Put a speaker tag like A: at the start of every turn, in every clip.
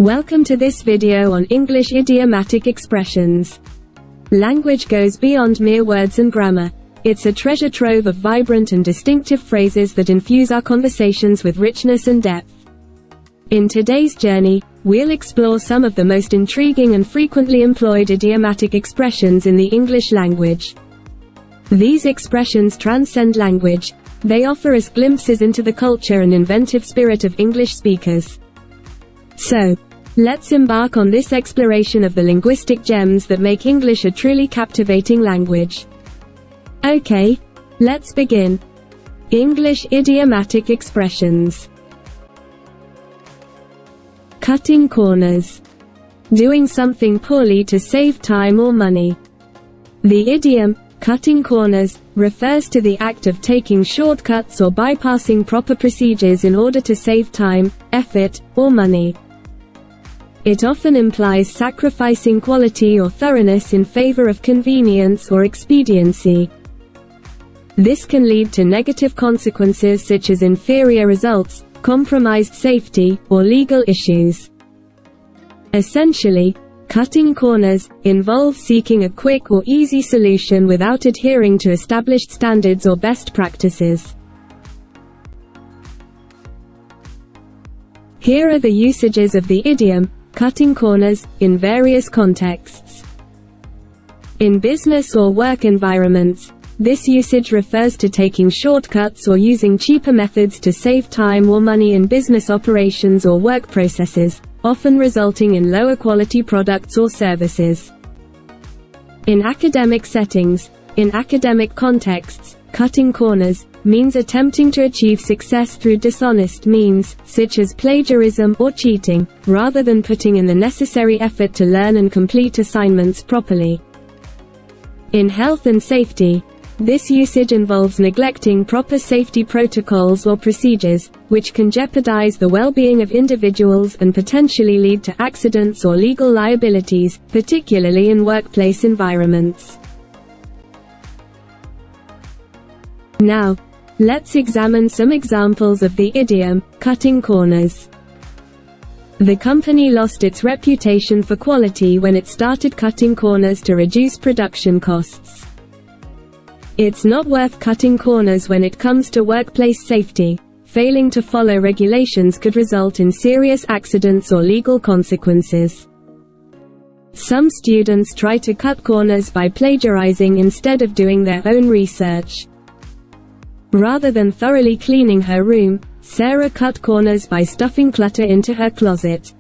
A: Welcome to this video on English idiomatic expressions. Language goes beyond mere words and grammar. It's a treasure trove of vibrant and distinctive phrases that infuse our conversations with richness and depth. In today's journey, we'll explore some of the most intriguing and frequently employed idiomatic expressions in the English language. These expressions transcend language. They offer us glimpses into the culture and inventive spirit of English speakers. So, let's embark on this exploration of the linguistic gems that make English a truly captivating language. Okay, let's begin. English idiomatic expressions. Cutting corners. Doing something poorly to save time or money. The idiom, cutting corners, refers to the act of taking shortcuts or bypassing proper procedures in order to save time, effort, or money. It often implies sacrificing quality or thoroughness in favor of convenience or expediency. This can lead to negative consequences such as inferior results, compromised safety, or legal issues. Essentially, cutting corners involves seeking a quick or easy solution without adhering to established standards or best practices. Here are the usages of the idiom, cutting corners, in various contexts. In business or work environments, this usage refers to taking shortcuts or using cheaper methods to save time or money in business operations or work processes, often resulting in lower quality products or services. In academic settings, in academic contexts, cutting corners means attempting to achieve success through dishonest means, such as plagiarism or cheating, rather than putting in the necessary effort to learn and complete assignments properly. In health and safety, this usage involves neglecting proper safety protocols or procedures, which can jeopardize the well-being of individuals and potentially lead to accidents or legal liabilities, particularly in workplace environments. Now, let's examine some examples of the idiom, cutting corners. The company lost its reputation for quality when it started cutting corners to reduce production costs. It's not worth cutting corners when it comes to workplace safety. Failing to follow regulations could result in serious accidents or legal consequences. Some students try to cut corners by plagiarizing instead of doing their own research. Rather than thoroughly cleaning her room, Sarah cut corners by stuffing clutter into her closet.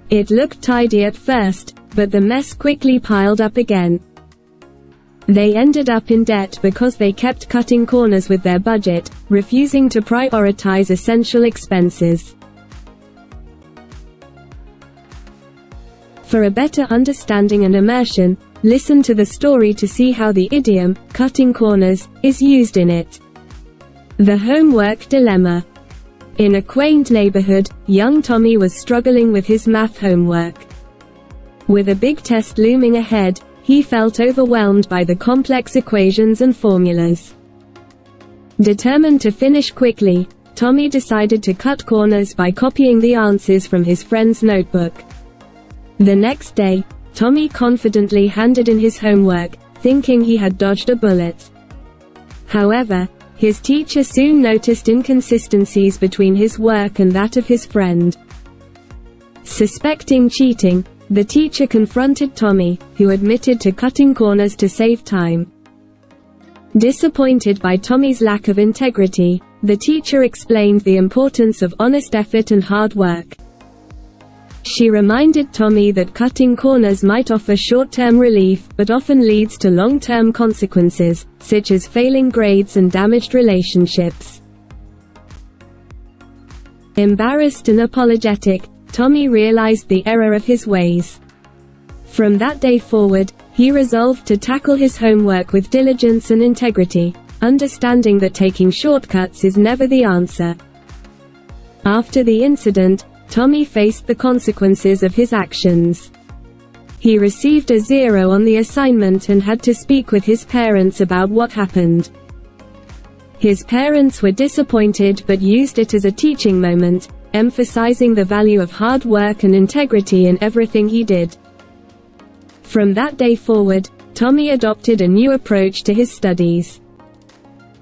A: It looked tidy at first, but the mess quickly piled up again. They ended up in debt because they kept cutting corners with their budget, refusing to prioritize essential expenses. For a better understanding and immersion, listen to the story to see how the idiom, cutting corners, is used in it. The homework dilemma. In a quaint neighborhood, young Tommy was struggling with his math homework. With a big test looming ahead, he felt overwhelmed by the complex equations and formulas. Determined to finish quickly, Tommy decided to cut corners by copying the answers from his friend's notebook. The next day, Tommy confidently handed in his homework, thinking he had dodged a bullet. However, his teacher soon noticed inconsistencies between his work and that of his friend. Suspecting cheating, the teacher confronted Tommy, who admitted to cutting corners to save time. Disappointed by Tommy's lack of integrity, the teacher explained the importance of honest effort and hard work. She reminded Tommy that cutting corners might offer short-term relief, but often leads to long-term consequences, such as failing grades and damaged relationships. Embarrassed and apologetic, Tommy realized the error of his ways. From that day forward, he resolved to tackle his homework with diligence and integrity, understanding that taking shortcuts is never the answer. After the incident, Tommy faced the consequences of his actions. He received a 0 on the assignment and had to speak with his parents about what happened. His parents were disappointed but used it as a teaching moment, emphasizing the value of hard work and integrity in everything he did. From that day forward, Tommy adopted a new approach to his studies.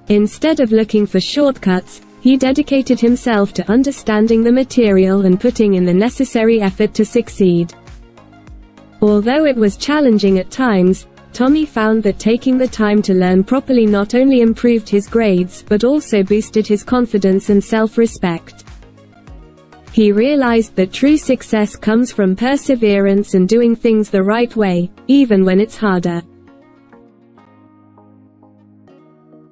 A: Instead of looking for shortcuts, he dedicated himself to understanding the material and putting in the necessary effort to succeed. Although it was challenging at times, Tommy found that taking the time to learn properly not only improved his grades but also boosted his confidence and self-respect. He realized that true success comes from perseverance and doing things the right way, even when it's harder.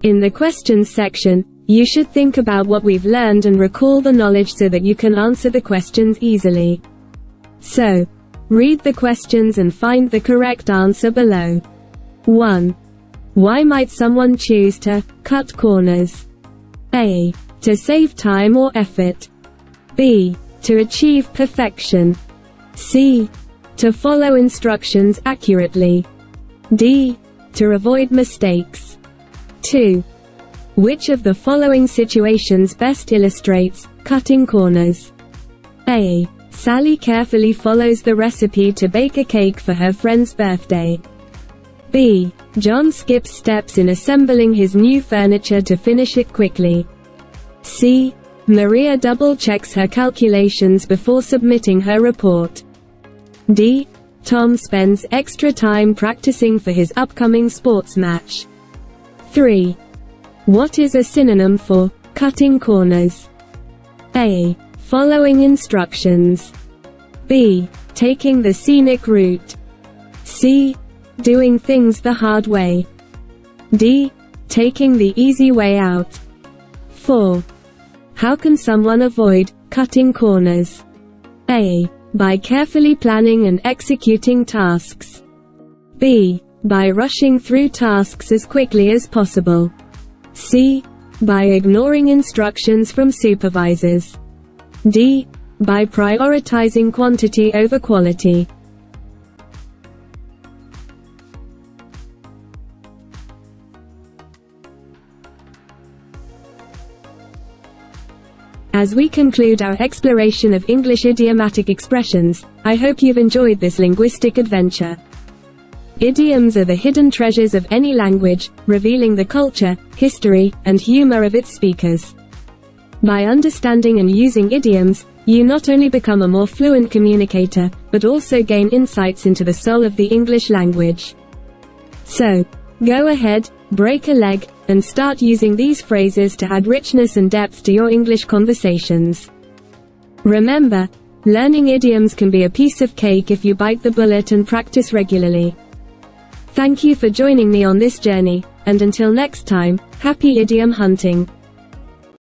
A: In the questions section, you should think about what we've learned and recall the knowledge so that you can answer the questions easily. So, read the questions and find the correct answer below. 1. Why might someone choose to cut corners? A. To save time or effort. B. To achieve perfection. C. To follow instructions accurately. D. To avoid mistakes. 2. Which of the following situations best illustrates cutting corners? A. Sally carefully follows the recipe to bake a cake for her friend's birthday. B. John skips steps in assembling his new furniture to finish it quickly. C. Maria double-checks her calculations before submitting her report. D. Tom spends extra time practicing for his upcoming sports match. 3. What is a synonym for cutting corners? A. Following instructions. B. Taking the scenic route. C. Doing things the hard way. D. Taking the easy way out. 4. How can someone avoid cutting corners? A. By carefully planning and executing tasks. B. By rushing through tasks as quickly as possible. C. By ignoring instructions from supervisors. D. By prioritizing quantity over quality. As we conclude our exploration of English idiomatic expressions, I hope you've enjoyed this linguistic adventure. Idioms are the hidden treasures of any language, revealing the culture, history, and humor of its speakers. By understanding and using idioms, you not only become a more fluent communicator, but also gain insights into the soul of the English language. So, go ahead, break a leg, and start using these phrases to add richness and depth to your English conversations. Remember, learning idioms can be a piece of cake if you bite the bullet and practice regularly. Thank you for joining me on this journey, and until next time, happy idiom hunting.